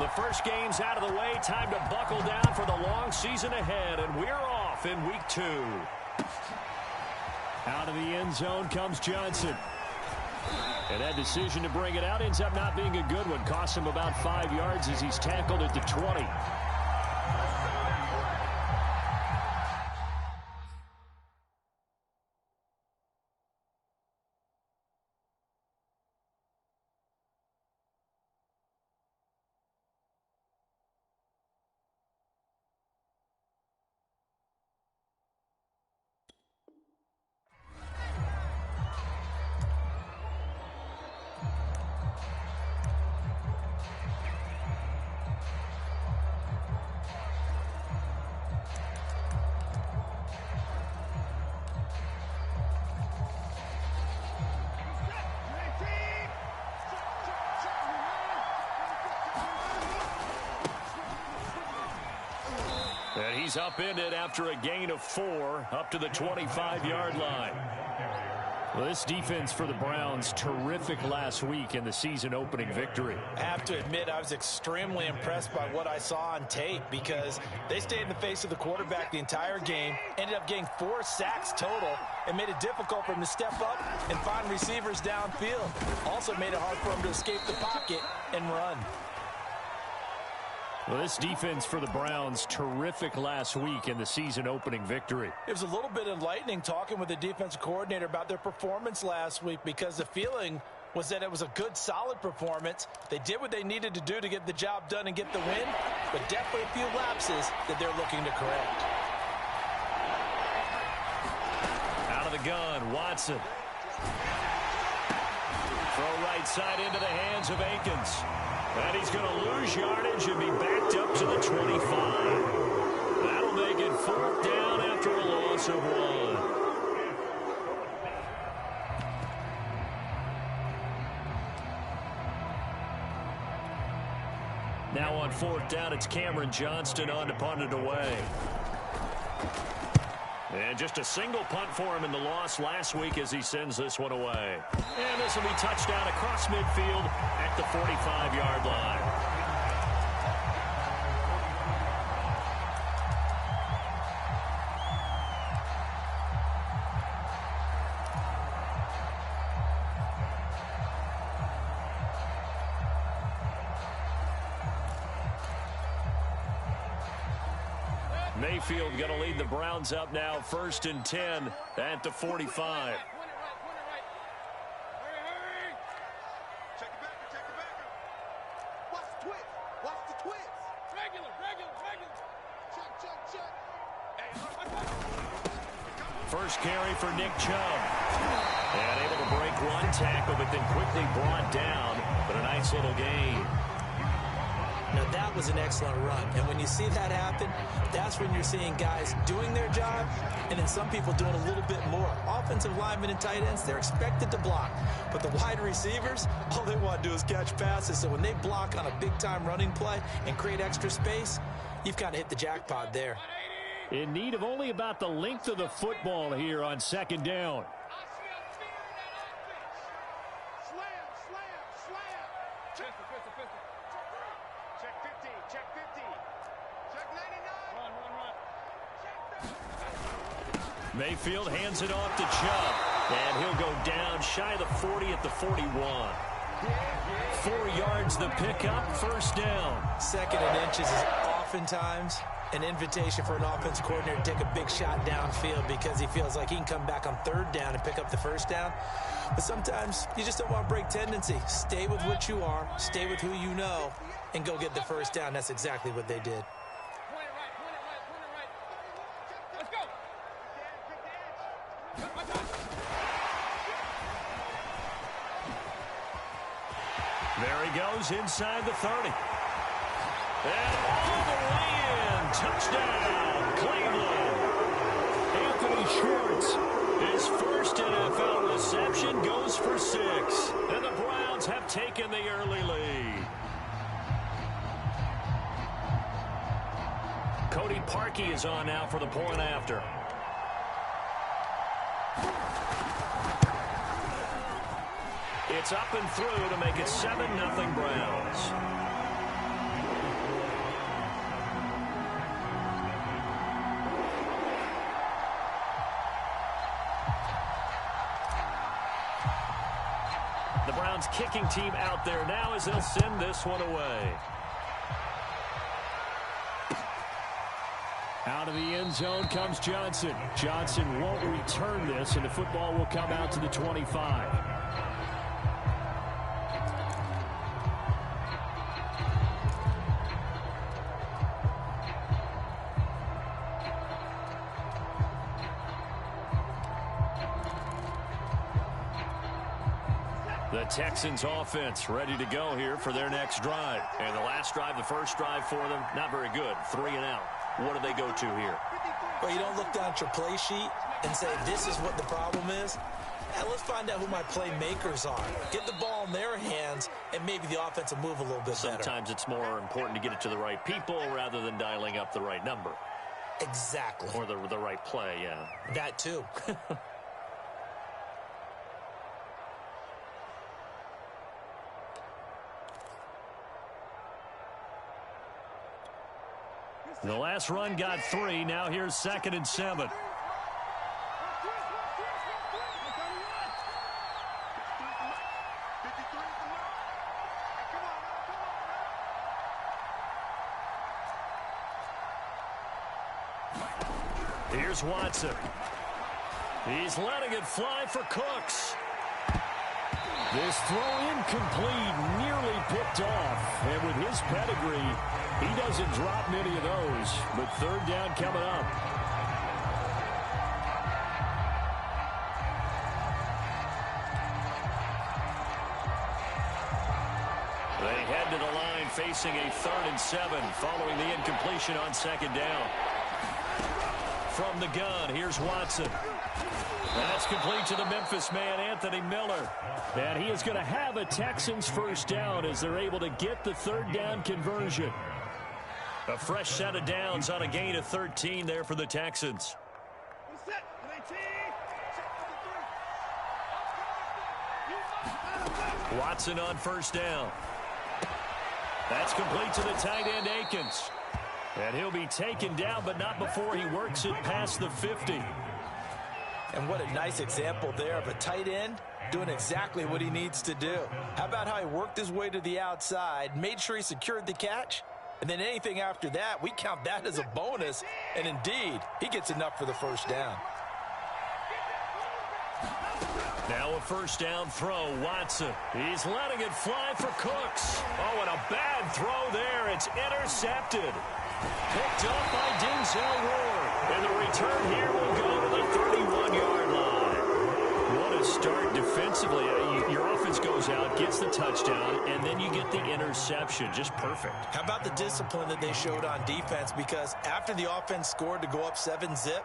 The first game's out of the way. Time to buckle down for the long season ahead, and we're off in week 2. Out of the end zone comes Johnson. And that decision to bring it out ends up not being a good one. Costs him about 5 yards as he's tackled at the 20. And he's upended after a gain of 4 up to the 25-yard line. Well, this defense for the Browns, terrific last week in the season-opening victory. I have to admit, I was extremely impressed by what I saw on tape because they stayed in the face of the quarterback the entire game, ended up getting 4 sacks total, and made it difficult for him to step up and find receivers downfield. Also made it hard for him to escape the pocket and run. Well, this defense for the Browns, terrific last week in the season-opening victory. It was a little bit enlightening talking with the defensive coordinator about their performance last week because the feeling was that it was a good, solid performance. They did what they needed to do to get the job done and get the win, but definitely a few lapses that they're looking to correct. Out of the gun, Watson. Throw right side into the hands of Akins. And he's going to lose yardage and be backed up to the 25. That'll make it 4th down after a loss of 1. Now on 4th down, it's Cameron Johnston on to punt it away. And just a single punt for him in the loss last week as he sends this one away. And this will be touchdown across midfield at the 45-yard line. Mayfield going to lead the Browns up now, 1st and 10 at the 45. First carry for Nick Chubb. And able to break 1 tackle, but then quickly brought down. But a nice little gain. Now, that was an excellent run. And when you see that happen, that's when you're seeing guys doing their job and then some people doing a little bit more. Offensive linemen and tight ends, they're expected to block. But the wide receivers, all they want to do is catch passes. So when they block on a big-time running play and create extra space, you've kind of hit the jackpot there. In need of only about the length of the football here on 2nd down. Mayfield hands it off to Chubb, and he'll go down shy of the 40 at the 41. 4 yards the pickup, 1st down. 2nd and inches is oftentimes an invitation for an offense coordinator to take a big shot downfield because he feels like he can come back on 3rd down and pick up the 1st down. But sometimes you just don't want to break tendency. Stay with what you are, stay with who you know, and go get the 1st down. That's exactly what they did. There he goes inside the 30. And all the way in. Touchdown, Cleveland. Anthony Schwartz, his first NFL reception, goes for 6. And the Browns have taken the early lead. Cody Parkey is on now for the point after. It's up and through to make it 7-0 Browns. Texans kicking team out there now as they'll send this one away. Out of the end zone comes Johnson. Johnson won't return this, and the football will come out to the 25. The Texans offense ready to go here for their next drive. And the last drive, the first drive for them, not very good. 3 and out. What do they go to here? Well, you don't look down at your play sheet and say, this is what the problem is. Now, let's find out who my playmakers are. Get the ball in their hands, and maybe the offense will move a little bit better. Sometimes it's more important to get it to the right people rather than dialing up the right number. Exactly. Or the right play, yeah. That too. The last run got 3. Now here's 2nd and 7. Here's Watson. He's letting it fly for Cooks. This throw incomplete, nearly picked off. And with his pedigree, he doesn't drop many of those. But 3rd down coming up. They head to the line facing a 3rd and 7 following the incompletion on 2nd down. From the gun, here's Watson. That's complete to the Memphis man, Anthony Miller. And he is going to have a Texans first down as they're able to get the 3rd down conversion. A fresh set of downs on a gain of 13 there for the Texans. Watson on first down. That's complete to the tight end, Akins. And he'll be taken down, but not before he works it past the 50. And what a nice example there of a tight end doing exactly what he needs to do. How about how he worked his way to the outside, made sure he secured the catch, and then anything after that, we count that as a bonus. And indeed, he gets enough for the first down. Now a first down throw, Watson. He's letting it fly for Cooks. Oh, and a bad throw there. It's intercepted. Picked up by Denzel Ward. And the return here will go to the 31-yard line. What a start defensively. Your offense goes out, gets the touchdown, and then you get the interception. Just perfect. How about the discipline that they showed on defense? Because after the offense scored to go up 7-zip,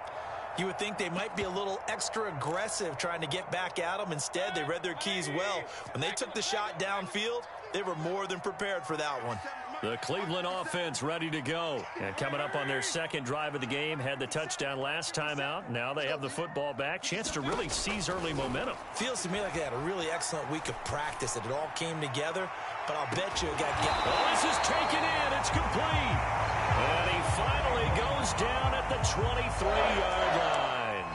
you would think they might be a little extra aggressive trying to get back at them. Instead, they read their keys well. When they took the shot downfield, they were more than prepared for that one. The Cleveland offense ready to go. And coming up on their 2nd drive of the game, had the touchdown last time out. Now they have the football back. Chance to really seize early momentum. Feels to me like they had a really excellent week of practice, that it all came together. But I'll bet you it got... Oh, this is taken in. It's complete. And he finally goes down at the 23-yard line.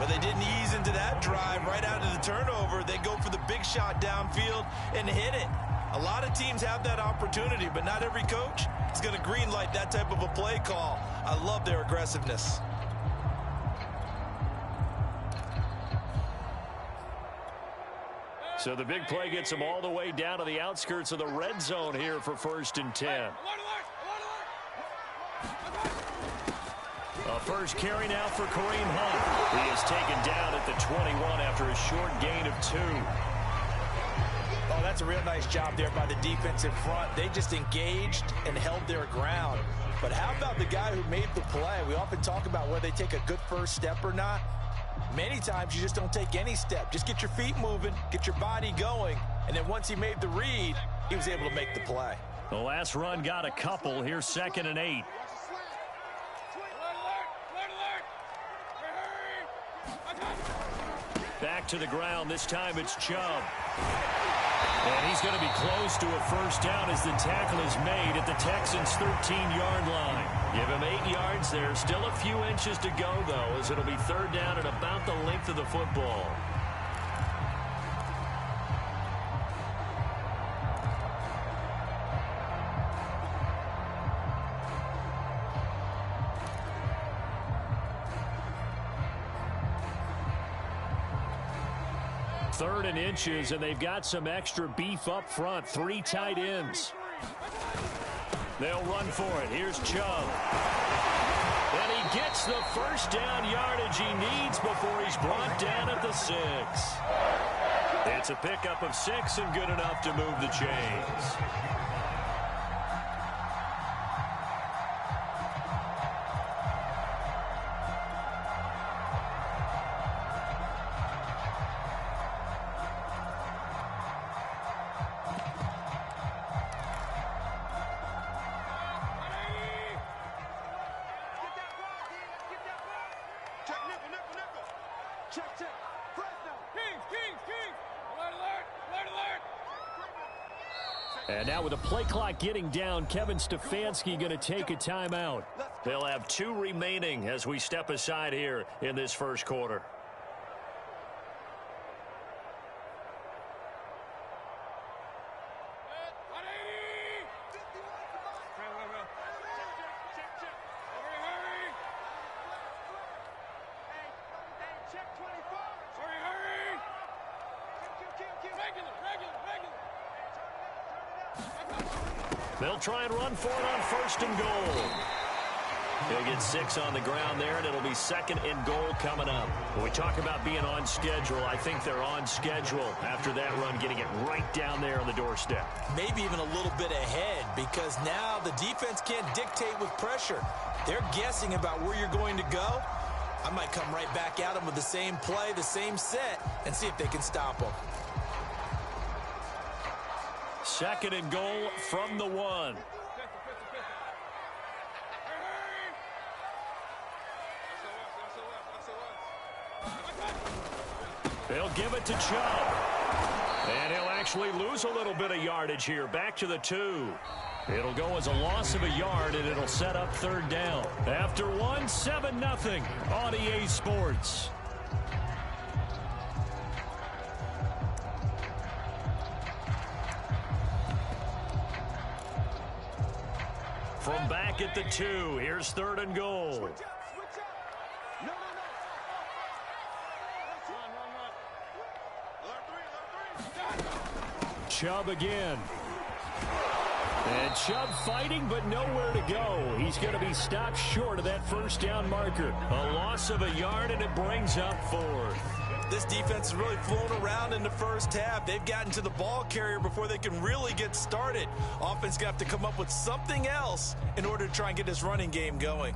But they didn't ease into that drive right out of the turnover. They go for the big shot downfield and hit it. A lot of teams have that opportunity, but not every coach is going to green light that type of a play call. I love their aggressiveness. So the big play gets them all the way down to the outskirts of the red zone here for 1st and 10. A first carry now for Kareem Hunt. He is taken down at the 21 after a short gain of 2. Oh, that's a real nice job there by the defensive front. They just engaged and held their ground. But how about the guy who made the play? We often talk about whether they take a good first step or not. Many times you just don't take any step. Just get your feet moving, get your body going, and then once he made the read, he was able to make the play. The last run got a couple. Here's 2nd and 8. Back to the ground. This time it's Chubb. And he's going to be close to a first down as the tackle is made at the Texans' 13-yard line. Give him 8 yards there. Still a few inches to go, though, as it'll be 3rd down and about the length of the football. 3rd and inches, and they've got some extra beef up front. 3 tight ends. They'll run for it. Here's Chubb. And he gets the first down yardage he needs before he's brought down at the 6. It's a pickup of 6 and good enough to move the chains. And now with the play clock getting down, Kevin Stefanski going to take a timeout. They'll have 2 remaining as we step aside here in this first quarter. They'll try and run for it on 1st and goal. He'll get 6 on the ground there, and it'll be 2nd and goal coming up. When we talk about being on schedule, I think they're on schedule after that run, getting it right down there on the doorstep. Maybe even a little bit ahead, because now the defense can't dictate with pressure. They're guessing about where you're going to go. I might come right back at them with the same play, the same set, and see if they can stop them. 2nd and goal from the 1. They'll give it to Chubb. And he'll actually lose a little bit of yardage here. Back to the 2. It'll go as a loss of a yard, and it'll set up 3rd down. After 1, 7-0 on EA Sports. From back at the 2, here's 3rd and goal. Chubb again. And Chubb fighting, but nowhere to go. He's going to be stopped short of that 1st down marker. A loss of a yard, and it brings up 4th. This defense has really flown around in the first half. They've gotten to the ball carrier before they can really get started. Offense going to have to come up with something else in order to try and get this running game going.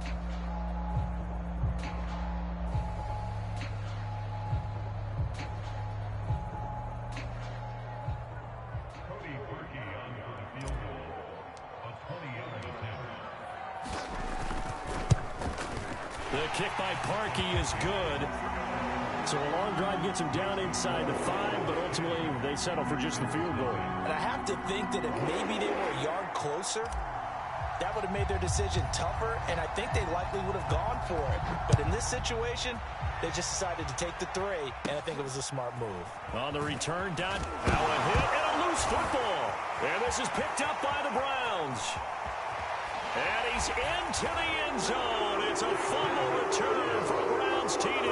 The kick by Parkey is good. So a long drive gets him down inside the 5, but ultimately they settle for just the field goal. And I have to think that if maybe they were a yard closer, that would have made their decision tougher, and I think they likely would have gone for it. But in this situation, they just decided to take the 3, and I think it was a smart move. On the return, now a hit and a loose football. And this is picked up by the Browns. And he's into the end zone. It's a fumble return for a Browns TD.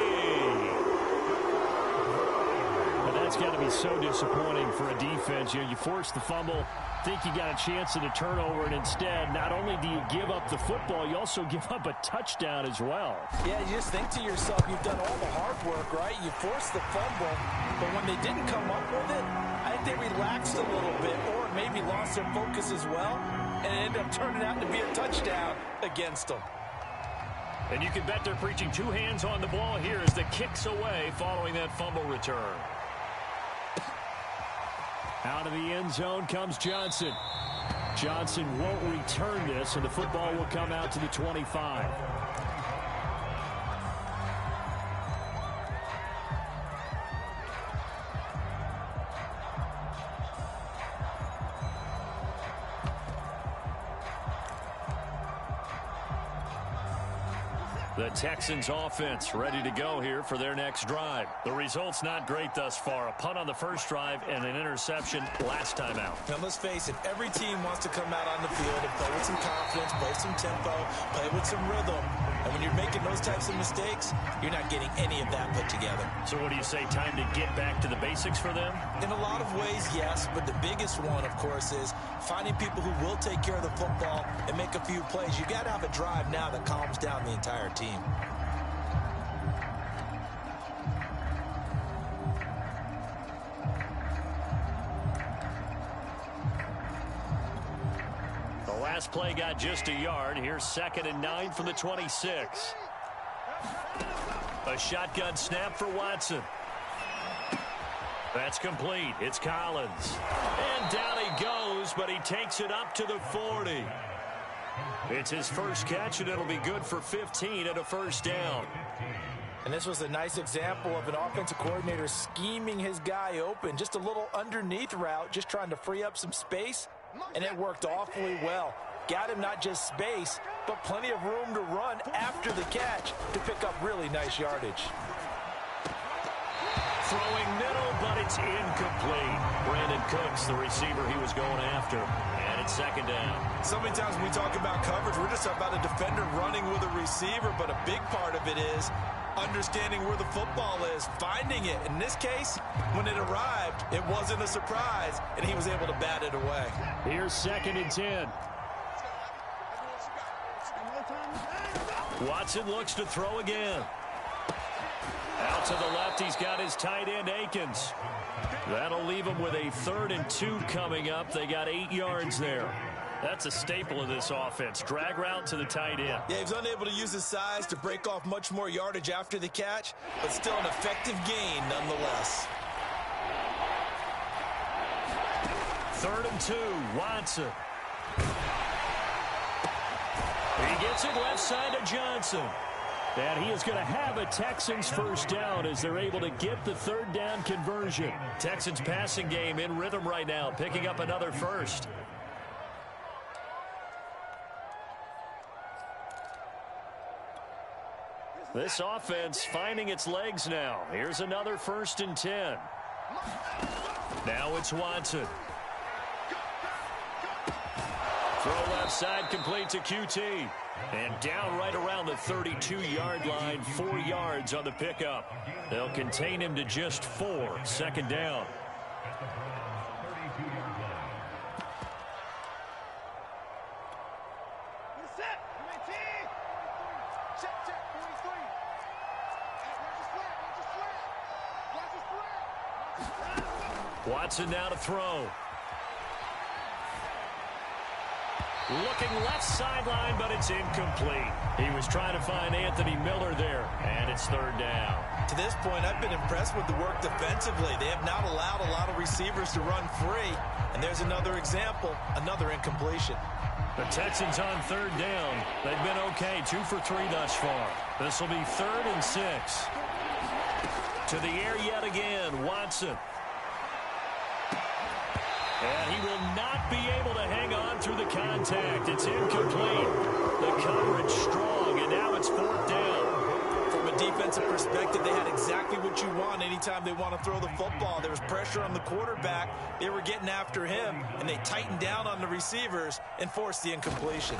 And that's got to be so disappointing for a defense. You force the fumble, think you got a chance at a turnover, and instead, not only do you give up the football, you also give up a touchdown as well. Yeah, you just think to yourself, you've done all the hard work, right? You forced the fumble, but when they didn't come up with it, I think they relaxed a little bit, or maybe lost their focus as well, and it ended up turning out to be a touchdown against them. And you can bet they're preaching 2 hands on the ball here as the kick's away following that fumble return. Out of the end zone comes Johnson. Johnson won't return this, and the football will come out to the 25. The Texans offense ready to go here for their next drive. The result's not great thus far. A punt on the first drive and an interception last time out. Now let's face it, every team wants to come out on the field and play with some confidence, play some tempo, play with some rhythm. And when you're making those types of mistakes, you're not getting any of that put together. So what do you say, time to get back to the basics for them? In a lot of ways, yes, but the biggest one, of course, is finding people who will take care of the football and make a few plays. You've got to have a drive now that calms down the entire team. Last play got just a yard. Here's 2nd and 9 from the 26. A shotgun snap for Watson. That's complete. It's Collins. And down he goes, but he takes it up to the 40. It's his first catch, and it'll be good for 15 and a first down. And this was a nice example of an offensive coordinator scheming his guy open. Just a little underneath route, just trying to free up some space, and it worked awfully well. Got him not just space, but plenty of room to run after the catch to pick up really nice yardage. Throwing middle, but it's incomplete. Brandon Cooks, the receiver he was going after. And it's 2nd down. So many times when we talk about coverage, we're just about a defender running with a receiver, but a big part of it is understanding where the football is, finding it. In this case, when it arrived, it wasn't a surprise, and he was able to bat it away. Here's 2nd and 10. Watson looks to throw again. Out to the left, he's got his tight end, Akins. That'll leave him with a 3rd and 2 coming up. They got 8 yards there. That's a staple of this offense. Drag route to the tight end. Yeah, he was unable to use his size to break off much more yardage after the catch, but still an effective gain nonetheless. 3rd and 2, Watson. He gets it left side to Johnson. And he is going to have a Texans first down as they're able to get the 3rd down conversion. Texans passing game in rhythm right now, picking up another first. This offense finding its legs now. Here's another 1st and 10. Now it's Watson. Throw left side, complete to QT. And down right around the 32-yard line, 4 yards on the pickup. They'll contain him to just 4. 2nd down. Watson now to throw. Looking left sideline, but it's incomplete. He was trying to find Anthony Miller there, and it's 3rd down. To this point, I've been impressed with the work defensively. They have not allowed a lot of receivers to run free. And there's another example, another incompletion. The Texans on 3rd down. They've been okay, 2 for 3 thus far. This will be 3rd and 6. To the air yet again, Watson. And he will not be able to hang on through the contact. It's incomplete. The coverage strong, and now it's 4th down. From a defensive perspective, they had exactly what you want anytime they want to throw the football. There was pressure on the quarterback. They were getting after him, and they tightened down on the receivers and forced the incompletion.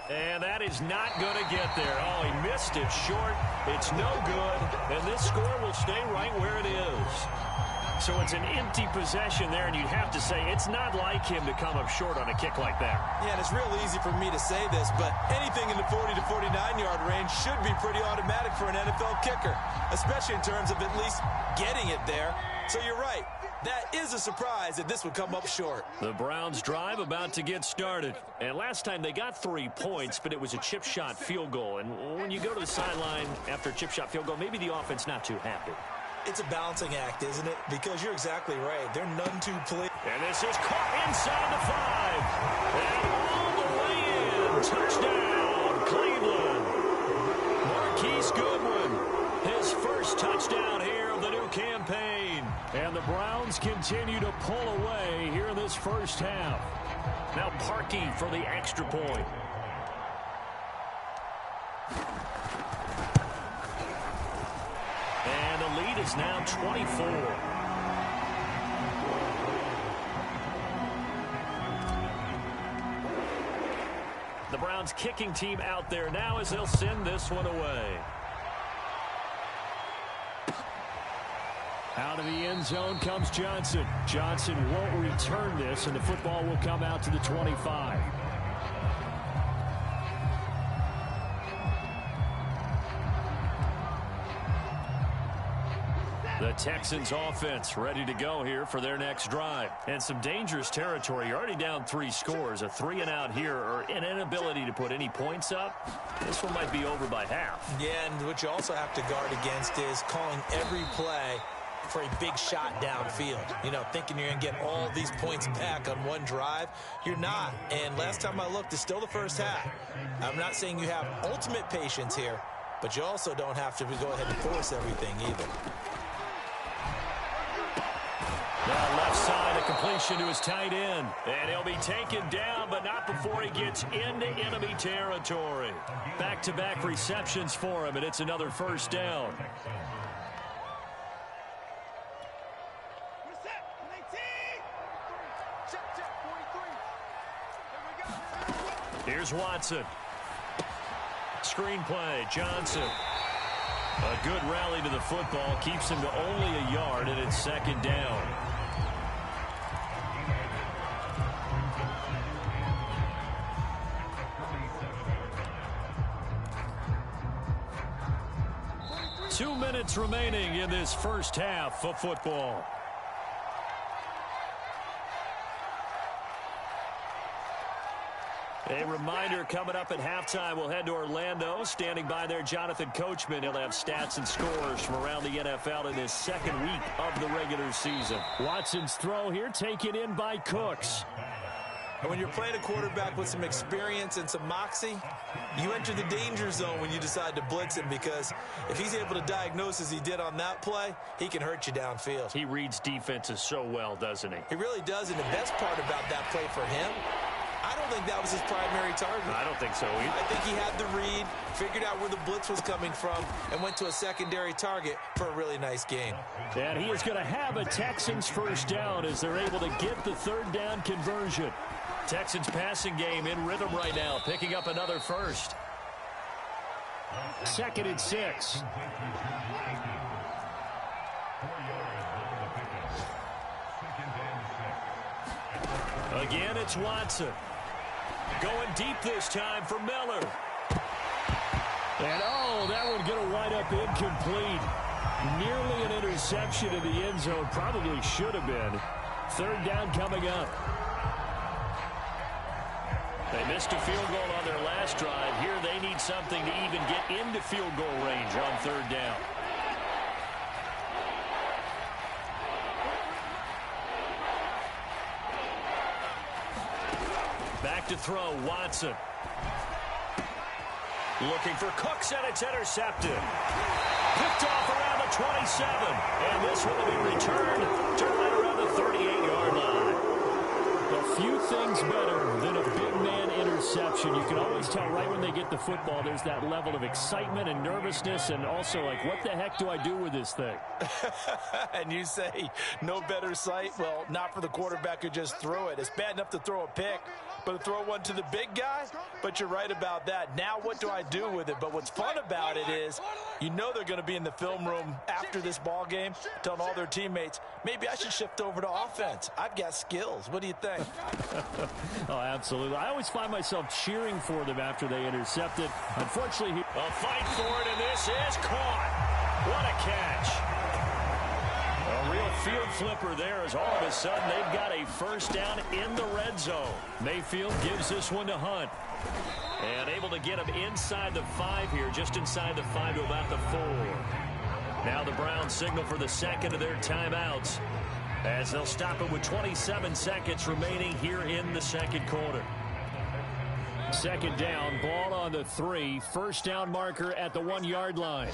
And that is not going to get there. Oh, he missed it short. It's no good, and this score will stay right where it is. So it's an empty possession there, and you'd have to say it's not like him to come up short on a kick like that. Yeah, and it's real easy for me to say this, but anything in the 40 to 49-yard range should be pretty automatic for an NFL kicker, especially in terms of at least getting it there. So you're right. That is a surprise that this would come up short. The Browns drive about to get started. And last time they got 3 points, but it was a chip shot field goal. And when you go to the sideline after a chip shot field goal, maybe the offense not too happy. It's a balancing act, isn't it? Because you're exactly right. They're none too pleased. And this is caught inside the 5. And all the way in. Touchdown, Cleveland. Marquise Goodwin, his first touchdown here of the new campaign. And the Browns continue to pull away here in this first half. Now Parkey for the extra point. And the lead is now 24. The Browns kicking team out there now as they'll send this one away. Out of the end zone comes Johnson. Johnson won't return this, and the football will come out to the 25. The Texans offense ready to go here for their next drive. And some dangerous territory. You're already down 3 scores. A 3-and-out here or an inability to put any points up. This one might be over by half. Yeah, and what you also have to guard against is calling every play for a big shot downfield. You know, thinking you're going to get all these points back on one drive. You're not. And last time I looked, it's still the first half. I'm not saying you have ultimate patience here, but you also don't have to go ahead and force everything either. Now left side, a completion to his tight end. And he'll be taken down, but not before he gets into enemy territory. Back-to-back receptions for him, and it's another first down. Here's Watson. Screen play, Johnson. A good rally to the football, keeps him to only a yard, and it's second down. Two minutes remaining in this first half of football. A reminder, coming up at halftime, we'll head to Orlando. Standing by there, Jonathan Coachman. He'll have stats and scores from around the NFL in his second week of the regular season. Watson's throw here taken in by Cooks. And when you're playing a quarterback with some experience and some moxie, you enter the danger zone when you decide to blitz him, because if he's able to diagnose as he did on that play, he can hurt you downfield. He reads defenses so well, doesn't he? He really does, and the best part about that play for him, I don't think that was his primary target. I don't think so either. I think he had the read, figured out where the blitz was coming from, and went to a secondary target for a really nice game. And he is going to have a Texans first down as they're able to get the third down conversion. Texans passing game in rhythm right now, picking up another first. 2nd and 6. Again, it's Watson. Going deep this time for Miller. And, oh, that one going to wind up incomplete. Nearly an interception in the end zone. Probably should have been. Third down coming up. They missed a field goal on their last drive. Here they need something to even get into field goal range on third down. Back to throw, Watson. Looking for Cooks, and it's intercepted. Picked off around the 27. And this one will be returned to right around the 38-yard line. A few things better than a big man interception. You can always tell right when they get the football, there's that level of excitement and nervousness, and also like, what the heck do I do with this thing? And you say no better sight? Well, not for the quarterback who just threw it. It's bad enough to throw a pick, but to throw one to the big guy? But you're right about that. Now what do I do with it? But what's fun about it is, you know they're going to be in the film room after this ball game telling all their teammates, maybe I should shift over to offense. I've got skills. What do you think? Oh, absolutely. I always find myself cheering for them after they intercept it. Unfortunately, a fight for it, and this is caught. What a catch. A real field flipper there, as all of a sudden they've got a first down in the red zone. Mayfield gives this one to Hunt. And able to get him inside the 5 here, just inside the 5 to about the 4. Now the Browns signal for the second of their timeouts, as they'll stop it with 27 seconds remaining here in the second quarter. Second down, ball on the 3. First down marker at the 1-yard line.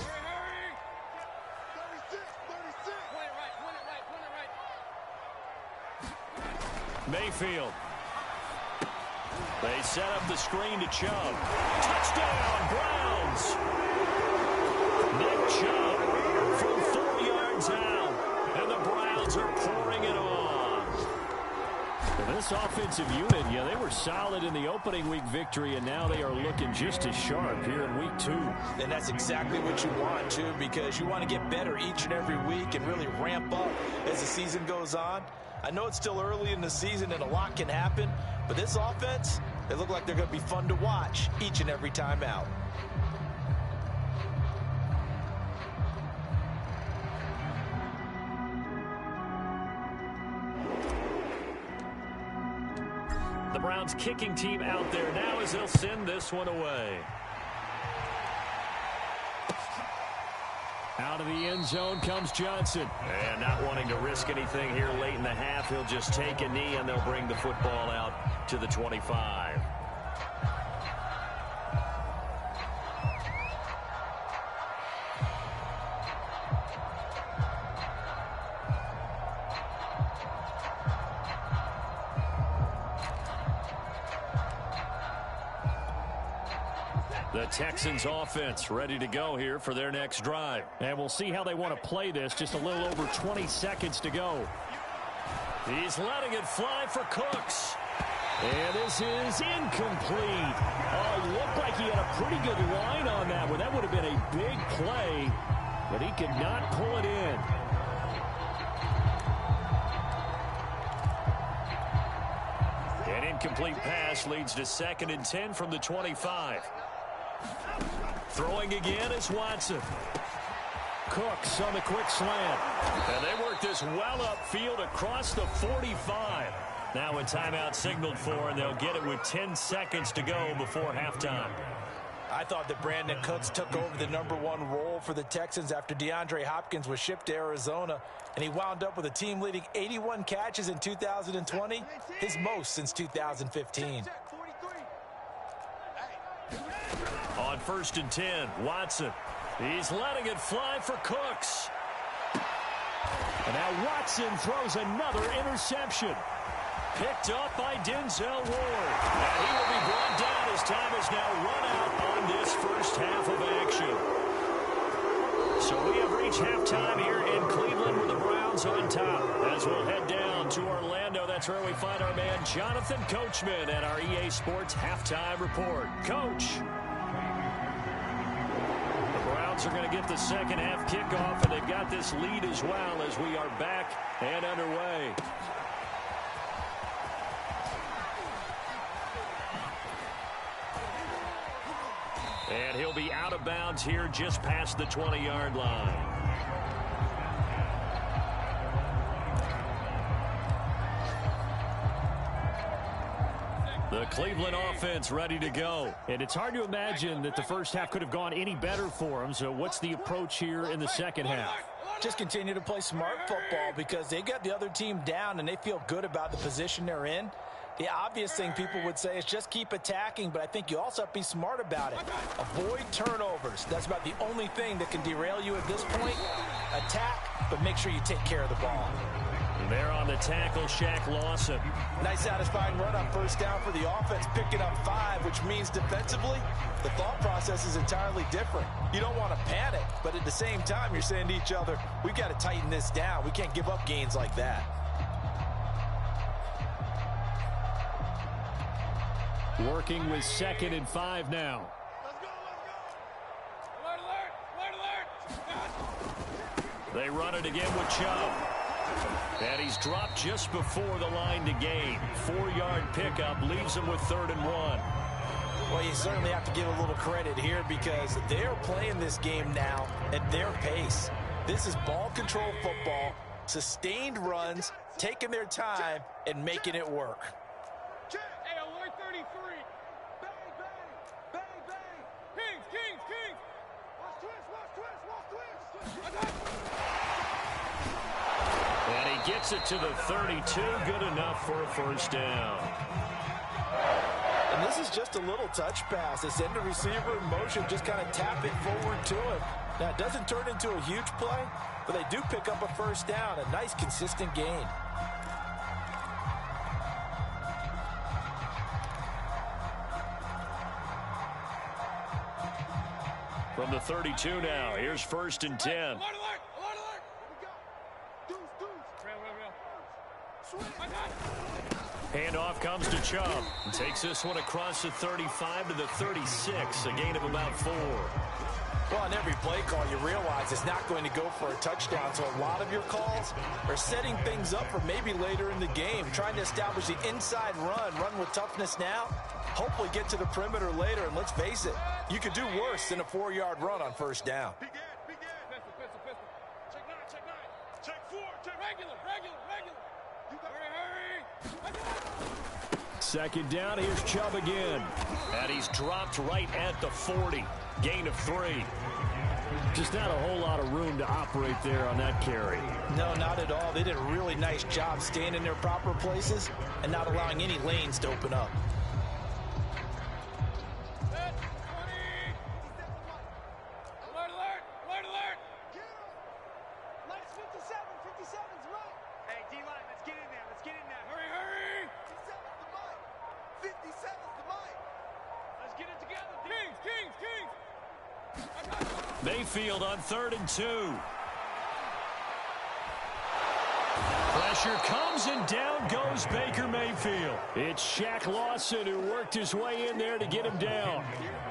Mayfield. They set up the screen to Chubb. Touchdown, Browns! Nick Chubb from 4 yards out, and the Browns are pouring it on. This offensive unit, yeah, they were solid in the opening week victory, and now they are looking just as sharp here in week 2. And that's exactly what you want, too, because you want to get better each and every week and really ramp up as the season goes on. I know it's still early in the season and a lot can happen, but this offense, they look like they're going to be fun to watch each and every time out. The Browns kicking team out there now as they'll send this one away. Out of the end zone comes Johnson. And not wanting to risk anything here late in the half, he'll just take a knee and they'll bring the football out to the 25. The Texans offense ready to go here for their next drive. And we'll see how they want to play this. Just a little over 20 seconds to go. He's letting it fly for Cooks. And this is incomplete. Oh, looked like he had a pretty good line on that one. That would have been a big play, but he could not pull it in. An incomplete pass leads to 2nd and 10 from the 25. Throwing again is Watson. Cooks on the quick slant. And they work this well upfield across the 45. Now a timeout signaled for, and they'll get it with 10 seconds to go before halftime. I thought that Brandon Cooks took over the #1 role for the Texans after DeAndre Hopkins was shipped to Arizona, and he wound up with a team-leading 81 catches in 2020, his most since 2015. On 1st and 10, Watson. He's letting it fly for Cooks. And now Watson throws another interception. Picked up by Denzel Ward. And he will be brought down as time has now run out on this first half of action. So we have reached halftime here in Cleveland with the Browns on top. As we'll head down to Orlando, that's where we find our man Jonathan Coachman at our EA Sports Halftime Report. Coach. The Browns are going to get the second half kickoff, and they've got this lead as well as we are back and underway. And he'll be out of bounds here just past the 20-yard line. The Cleveland offense ready to go. And it's hard to imagine that the first half could have gone any better for them. So what's the approach here in the second half? Just continue to play smart football because they got the other team down and they feel good about the position they're in. The obvious thing people would say is just keep attacking, but I think you also have to be smart about it. Avoid turnovers. That's about the only thing that can derail you at this point. Attack, but make sure you take care of the ball. There on the tackle, Shaq Lawson. Nice satisfying run on first down for the offense, picking up 5, which means defensively, the thought process is entirely different. You don't want to panic, but at the same time, you're saying to each other, we've got to tighten this down. We can't give up gains like that. Working with 2nd and 5 now. They run it again with Chubb. And he's dropped just before the line to gain. 4-yard pickup leaves him with 3rd and 1. Well, you certainly have to give a little credit here because they're playing this game now at their pace. This is ball control football, sustained runs, taking their time, and making it work. Gets it to the 32, good enough for a first down. And this is just a little touch pass. They send the receiver in motion, just kind of tap it forward to him. Now, it doesn't turn into a huge play, but they do pick up a first down, a nice, consistent gain. From the 32 now, here's 1st and 10. Handoff comes to Chubb. And takes this one across the 35 to the 36. A gain of about 4. Well, on every play call, you realize it's not going to go for a touchdown. So a lot of your calls are setting things up for maybe later in the game, trying to establish the inside run with toughness now, hopefully get to the perimeter later. And let's face it, you could do worse than a 4-yard run on first down. Second down, here's Chubb again. And he's dropped right at the 40. Gain of 3. Just not a whole lot of room to operate there on that carry. No, not at all. They did a really nice job staying in their proper places and not allowing any lanes to open up. Mayfield on 3rd and 2. Pressure comes and down goes Baker Mayfield. It's Shaq Lawson who worked his way in there to get him down.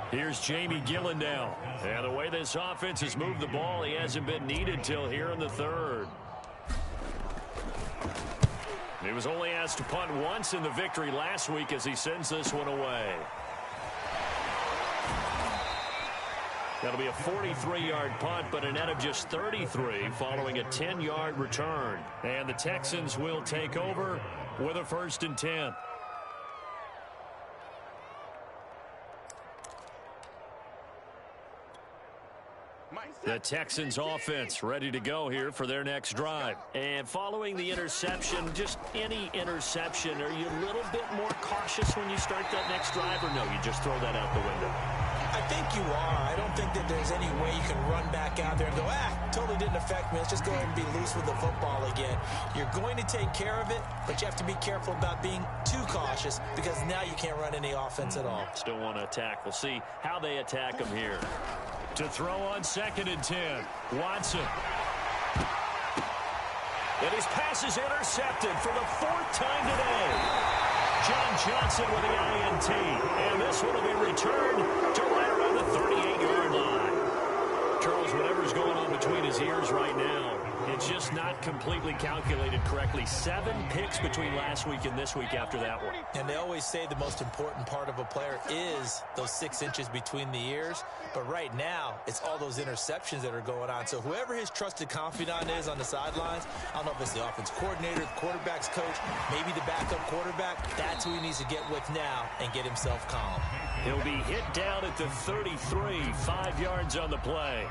Here's Jamie Gillen now. And the way this offense has moved the ball, he hasn't been needed till here in the 3rd. He was only asked to punt once in the victory last week as he sends this one away. That'll be a 43-yard punt, but a net of just 33 following a 10-yard return. And the Texans will take over with a 1st and 10. The Texans offense ready to go here for their next drive. And following the interception, just any interception, are you a little bit more cautious when you start that next drive, or no, you just throw that out the window? I think you are. I don't think that there's any way you can run back out there and go, totally didn't affect me. Let's just go ahead and be loose with the football again. You're going to take care of it, but you have to be careful about being too cautious because now you can't run any offense at all. Still want to attack. We'll see how they attack them here. To throw on 2nd and 10, Watson. And his pass is intercepted for the 4th time today. John Johnson with the INT. And this one will be returned to right around the 38-yard line. Charles, whatever's going on between his ears right now, it's just not completely calculated correctly. 7 picks between last week and this week after that one. And they always say the most important part of a player is those 6 inches between the ears. But right now, it's all those interceptions that are going on. So whoever his trusted confidant is on the sidelines, I don't know if it's the offense coordinator, the quarterback's coach, maybe the backup quarterback, that's who he needs to get with now and get himself calm. He'll be hit down at the 33, 5 yards on the play.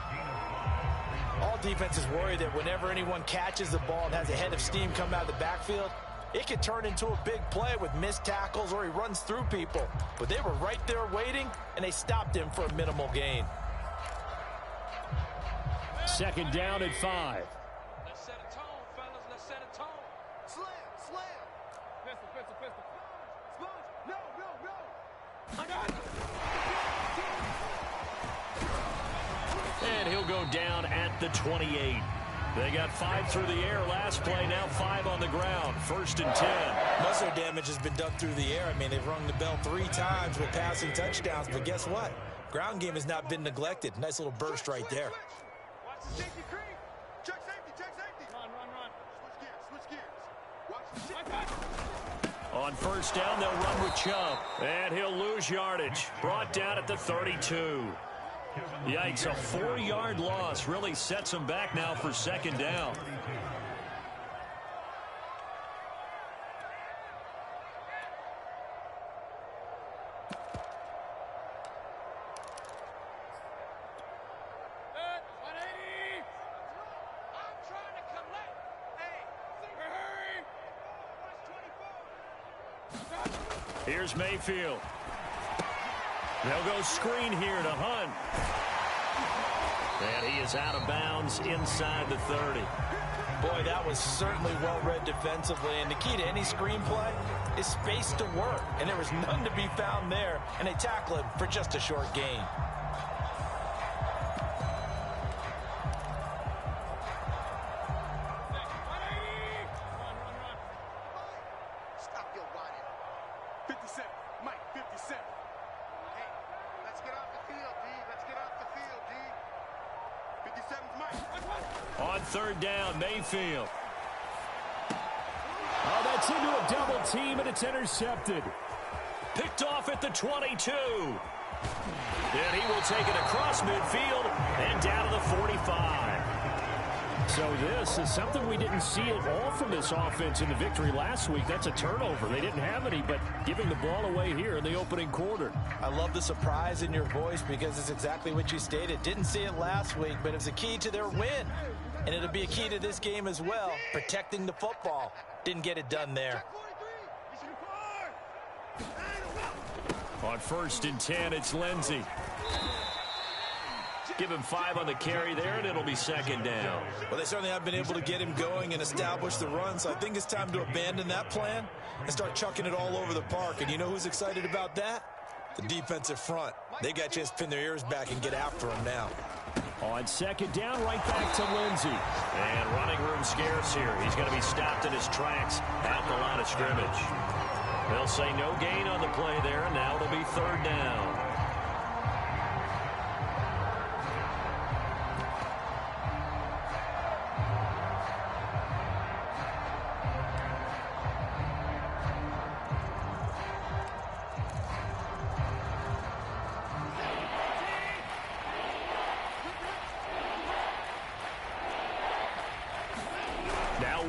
All defenses worry that whenever anyone catches the ball and has a head of steam come out of the backfield, it could turn into a big play with missed tackles or he runs through people. But they were right there waiting, and they stopped him for a minimal gain. 2nd down at 5. Let's set a tone, fellas. Let's set a tone. Slam, slam. Pistol, pistol, pistol. Sponge. No, no, no. I got it. And he'll go down at the 28. They got 5 through the air last play, now 5 on the ground. 1st and 10. Most of their damage has been done through the air. I mean, they've rung the bell 3 times with passing touchdowns, but guess what? Ground game has not been neglected. Nice little burst right there. Watch the safety creep. Check safety, check safety. Run, run, run. Switch gears, switch gears. Watch the On 1st down, they'll run with Chubb. And he'll lose yardage. Brought down at the 32. Yikes, a 4-yard loss really sets him back now for 2nd down. Here's Mayfield. They'll go screen here to Hunt. And he is out of bounds inside the 30. Boy, that was certainly well-read defensively. And the key to any screen play is space to work. And there was none to be found there. And they tackle him for just a short gain. Stop your whining. 57. Mike, 57. Hey, let's get off the field, D. Let's get off the field, D. 57's Mike. On third down, Mayfield. Oh, that's into a double team, and it's intercepted. Picked off at the 22. And he will take it across midfield and down to the 45. So this is something we didn't see at all from this offense in the victory last week. That's a turnover. They didn't have any, but giving the ball away here in the opening quarter. I love the surprise in your voice because it's exactly what you stated. Didn't see it last week, but it's a key to their win. And it'll be a key to this game as well, protecting the football. Didn't get it done there. On 1st and 10, it's Lindsey. Give him 5 on the carry there, and it'll be 2nd down. Well, they certainly have been able to get him going and establish the run, so I think it's time to abandon that plan and start chucking it all over the park. And you know who's excited about that? The defensive front. They got a chance to pin their ears back and get after him now. On 2nd down, right back to Lindsey. And running room scarce here. He's going to be stopped in his tracks at the line of scrimmage. They'll say no gain on the play there, and now it'll be 3rd down.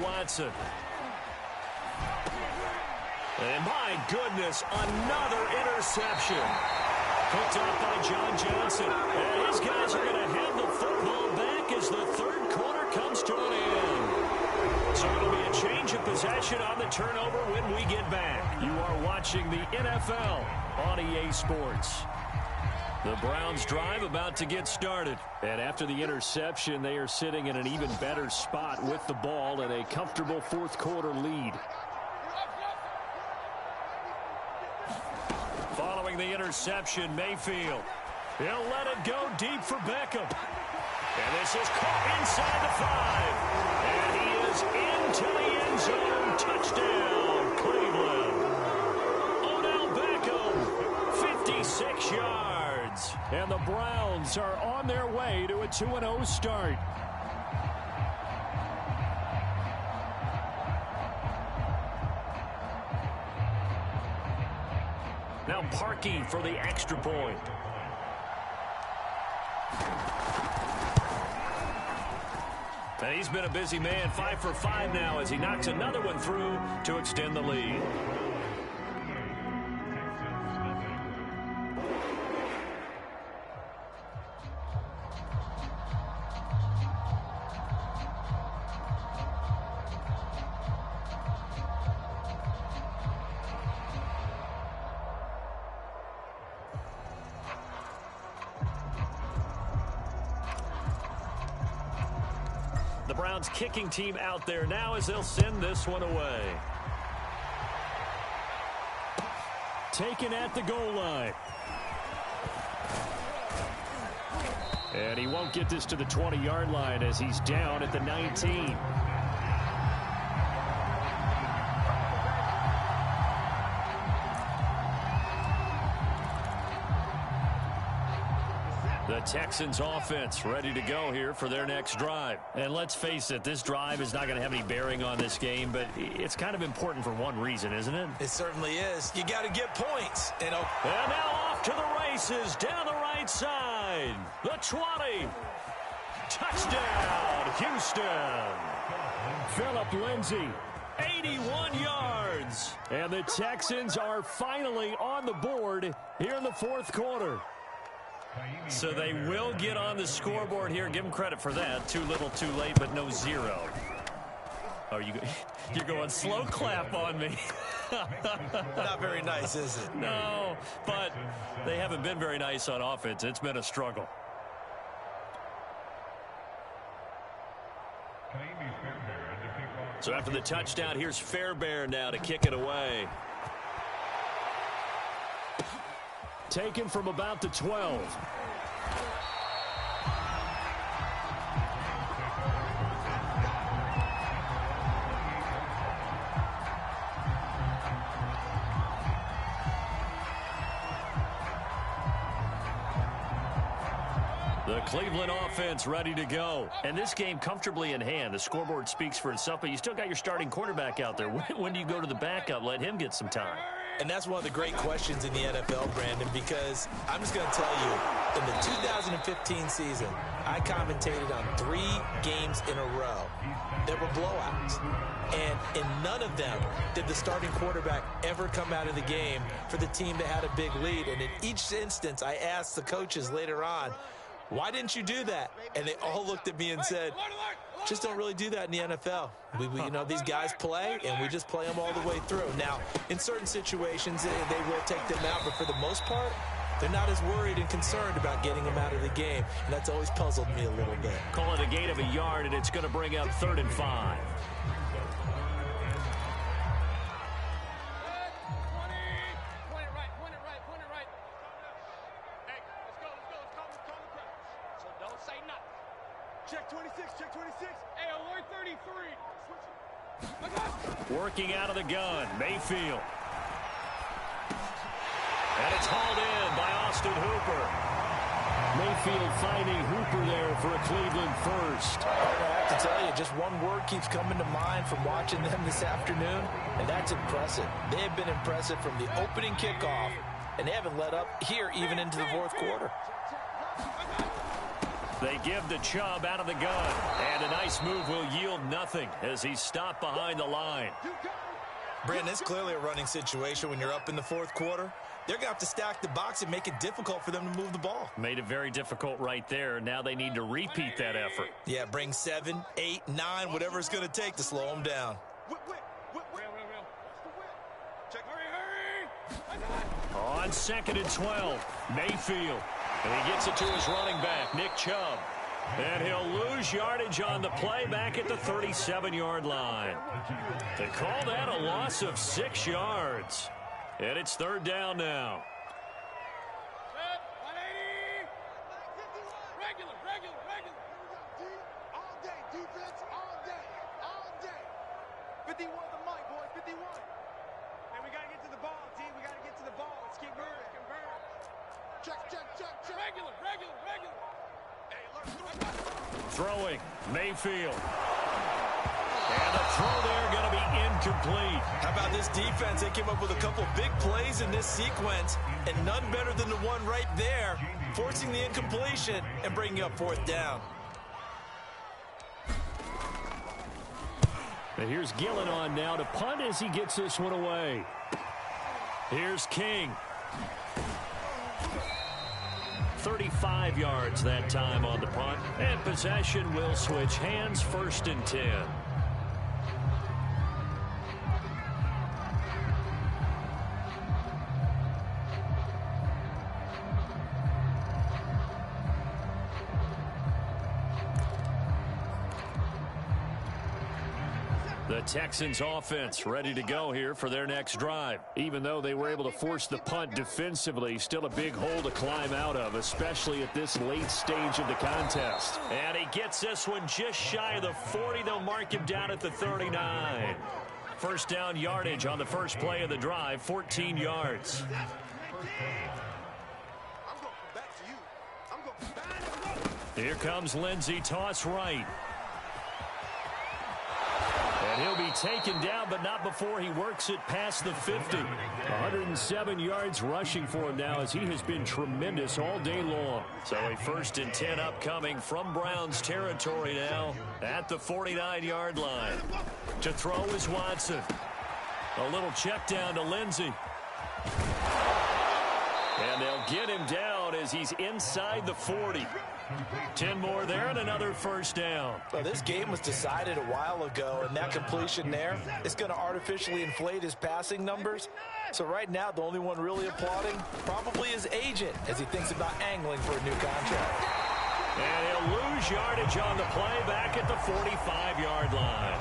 Watson. And my goodness, another interception. Picked up by John Johnson. And his guys are going to hand the football back as the 3rd quarter comes to an end. So it'll be a change of possession on the turnover when we get back. You are watching the NFL on EA Sports. The Browns drive about to get started. And after the interception, they are sitting in an even better spot with the ball and a comfortable 4th quarter lead. Following the interception, Mayfield. He'll let it go deep for Beckham. And this is caught inside the 5. And he is into the end zone. Touchdown, Cleveland. Odell Beckham, 56 yards. And the Browns are on their way to a 2-0 start. Now Parkey for the extra point. And he's been a busy man, 5 for 5 now as he knocks another one through to extend the lead. Browns kicking team out there now as they'll send this one away. Taken at the goal line. And he won't get this to the 20-yard line as he's down at the 19. The Texans offense ready to go here for their next drive. And let's face it, this drive is not going to have any bearing on this game, but it's kind of important for one reason, isn't it? It certainly is. You got to get points. And now off to the races down the right side. The 20. Touchdown, Houston. Phillip Lindsay, 81 yards. And the Texans are finally on the board here in the 4th quarter. So they will get on the scoreboard here. Give them credit for that. Too little, too late, but no 0. Oh, you're going slow clap on me. Not very nice, is it? No, but they haven't been very nice on offense. It's been a struggle. So after the touchdown, here's Fairbairn now to kick it away. Taken from about the 12. The Cleveland offense ready to go. And this game comfortably in hand. The scoreboard speaks for itself, but you still got your starting quarterback out there. When do you go to the backup? Let him get some time. And that's one of the great questions in the NFL, Brandon, because I'm just going to tell you, in the 2015 season, I commentated on 3 games in a row that were blowouts. And in none of them did the starting quarterback ever come out of the game for the team that had a big lead. And in each instance, I asked the coaches later on, why didn't you do that? And they all looked at me and said, just don't really do that in the NFL. You know, these guys play, and we just play them all the way through. Now, in certain situations, they will take them out, but for the most part, they're not as worried and concerned about getting them out of the game, and that's always puzzled me a little bit. Call it a gain of a yard, and it's going to bring up 3rd and 5. Check 26, check 26. Hey, alert 33. Working out of the gun, Mayfield. And it's hauled in by Austin Hooper. Mayfield finding Hooper there for a Cleveland first. I have to tell you, just one word keeps coming to mind from watching them this afternoon, and that's impressive. They have been impressive from the opening kickoff, and they haven't let up here even into the 4th quarter. They give to Chubb out of the gun, and a nice move will yield nothing as he's stopped behind the line. Brandon, it's clearly a running situation when you're up in the 4th quarter. They're going to have to stack the box and make it difficult for them to move the ball. Made it very difficult right there. Now they need to repeat that effort. Yeah, bring 7, 8, 9, whatever it's going to take to slow them down. On 2nd and 12, Mayfield. And he gets it to his running back, Nick Chubb. And he'll lose yardage on the play back at the 37-yard line. They call that a loss of 6 yards. And it's 3rd down now. Regular. All day, defense, all day. 51 the mic, boys, 51. And we got to get to the ball, D. We got to get to the ball. Let's keep moving. Check. Regular. Hey, Throwing, Mayfield. And the throw there going to be incomplete. How about this defense? They came up with a couple big plays in this sequence, and none better than the one right there, forcing the incompletion and bringing up 4th down. And here's Gillen on now to punt as he gets this one away. Here's King. 35 yards that time on the punt. And possession will switch hands, 1st and 10. The Texans offense ready to go here for their next drive. Even though they were able to force the punt defensively, still a big hole to climb out of, especially at this late stage of the contest. And he gets this one just shy of the 40. They'll mark him down at the 39. 1st down yardage on the first play of the drive, 14 yards. I'm going back to you. I'm going back. Here comes Lindsey, toss right. And he'll be taken down, but not before he works it past the 50. 107 yards rushing for him now as he has been tremendous all day long. So a 1st and 10 upcoming from Browns territory now at the 49-yard line. To throw is Watson. A little check down to Lindsey. And they'll get him down as he's inside the 40. 10 more there and another 1st down. Well, this game was decided a while ago, and that completion there is going to artificially inflate his passing numbers. So right now, the only one really applauding probably his agent as he thinks about angling for a new contract. And he'll lose yardage on the play back at the 45-yard line.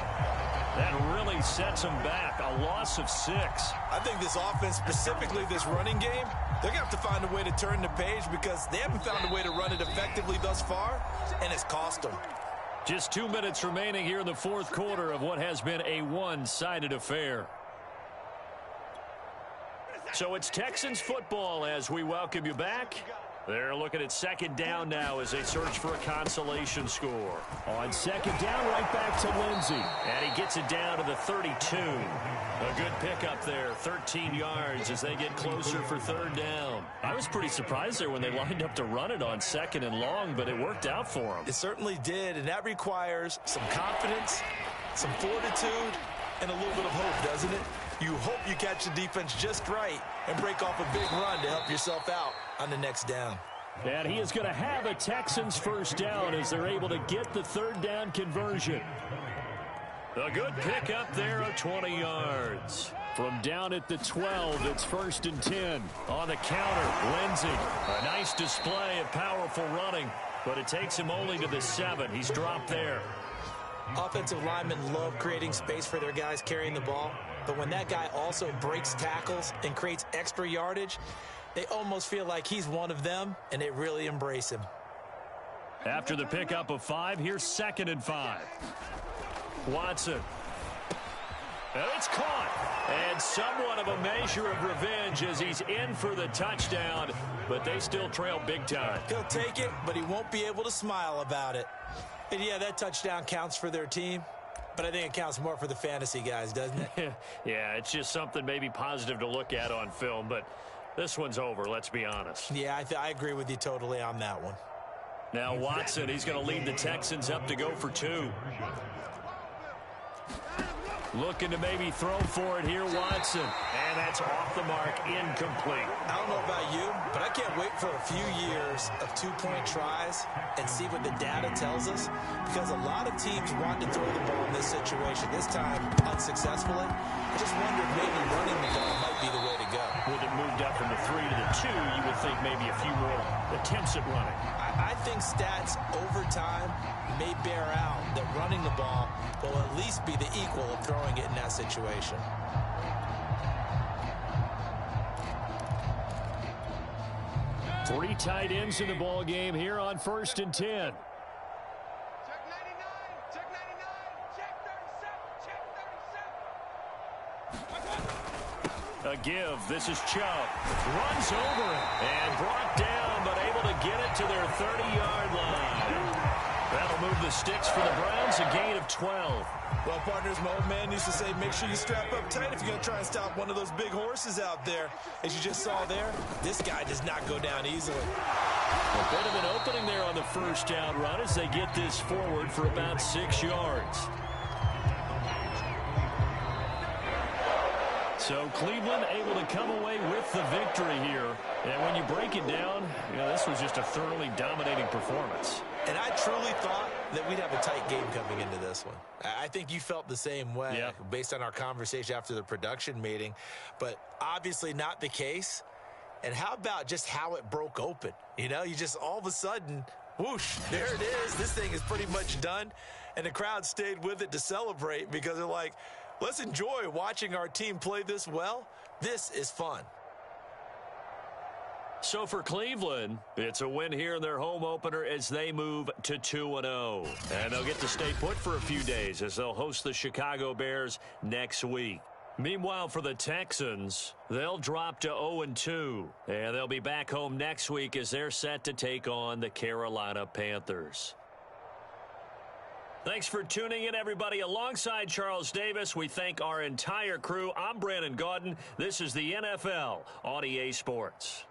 That really sets him back. A loss of 6. I think this offense, specifically this running game, they're going to have to find a way to turn the page because they haven't found a way to run it effectively thus far, and it's cost them. Just 2 minutes remaining here in the 4th quarter of what has been a one-sided affair. So it's Texans football as we welcome you back. They're looking at second down now as they search for a consolation score. On second down, right back to Lindsey. And he gets it down to the 32. A good pickup there, 13 yards as they get closer for third down. I was pretty surprised there when they lined up to run it on second and long, but it worked out for them. It certainly did, and that requires some confidence, some fortitude, and a little bit of hope, doesn't it? You hope you catch the defense just right and break off a big run to help yourself out on the next down. And he is going to have a Texans first down as they're able to get the third down conversion. A good pickup there of 20 yards. From down at the 12, it's 1st and 10. On the counter, Lindsey. A nice display of powerful running, but it takes him only to the 7. He's dropped there. Offensive linemen love creating space for their guys carrying the ball, but when that guy also breaks tackles and creates extra yardage, they almost feel like he's one of them, and they really embrace him. After the pickup of 5, here's 2nd and 5. Watson. And it's caught. And somewhat of a measure of revenge as he's in for the touchdown, but they still trail big time. He'll take it, but he won't be able to smile about it. And yeah, that touchdown counts for their team, but I think it counts more for the fantasy guys, doesn't it? Yeah, it's just something maybe positive to look at on film, but this one's over, let's be honest. Yeah, I agree with you totally on that one. Now Watson, he's going to lead the Texans up to go for 2. Looking to maybe throw for it here, Watson. And that's off the mark, incomplete. I don't know about you, but I can't wait for a few years of two-point tries and see what the data tells us, because a lot of teams want to throw the ball in this situation, this time unsuccessfully. I just wonder if maybe running the ball might be the way to go. With it moved up from the 3 to the 2, you would think maybe a few more attempts at running. I think stats over time may bear out that running the ball will at least be the equal of throwing it in that situation. Three tight ends in the ball game here on 1st and 10. Check 99, check 99, check 37, check 37. A give. This is Chubb. Runs over it and brought down, but able to get it to their 30-yard line. That'll move the sticks for the Browns, a gain of 12. Well, partners, my old man used to say, make sure you strap up tight if you're going to try and stop one of those big horses out there. As you just saw there, this guy does not go down easily. A bit of an opening there on the first down run as they get this forward for about 6 yards. So Cleveland able to come away with the victory here. And when you break it down, you know, this was just a thoroughly dominating performance. And I truly thought that we'd have a tight game coming into this one. I think you felt the same way based on our conversation after the production meeting, but obviously not the case. And how about just how it broke open? You know, you just all of a sudden, whoosh, there it is. This thing is pretty much done. And the crowd stayed with it to celebrate because they're like, let's enjoy watching our team play this well. This is fun. So for Cleveland, it's a win here in their home opener as they move to 2-0. And they'll get to stay put for a few days as they'll host the Chicago Bears next week. Meanwhile, for the Texans, they'll drop to 0-2. And they'll be back home next week as they're set to take on the Carolina Panthers. Thanks for tuning in, everybody. Alongside Charles Davis, we thank our entire crew. I'm Brandon Gaudin. This is the NFL on EA Sports.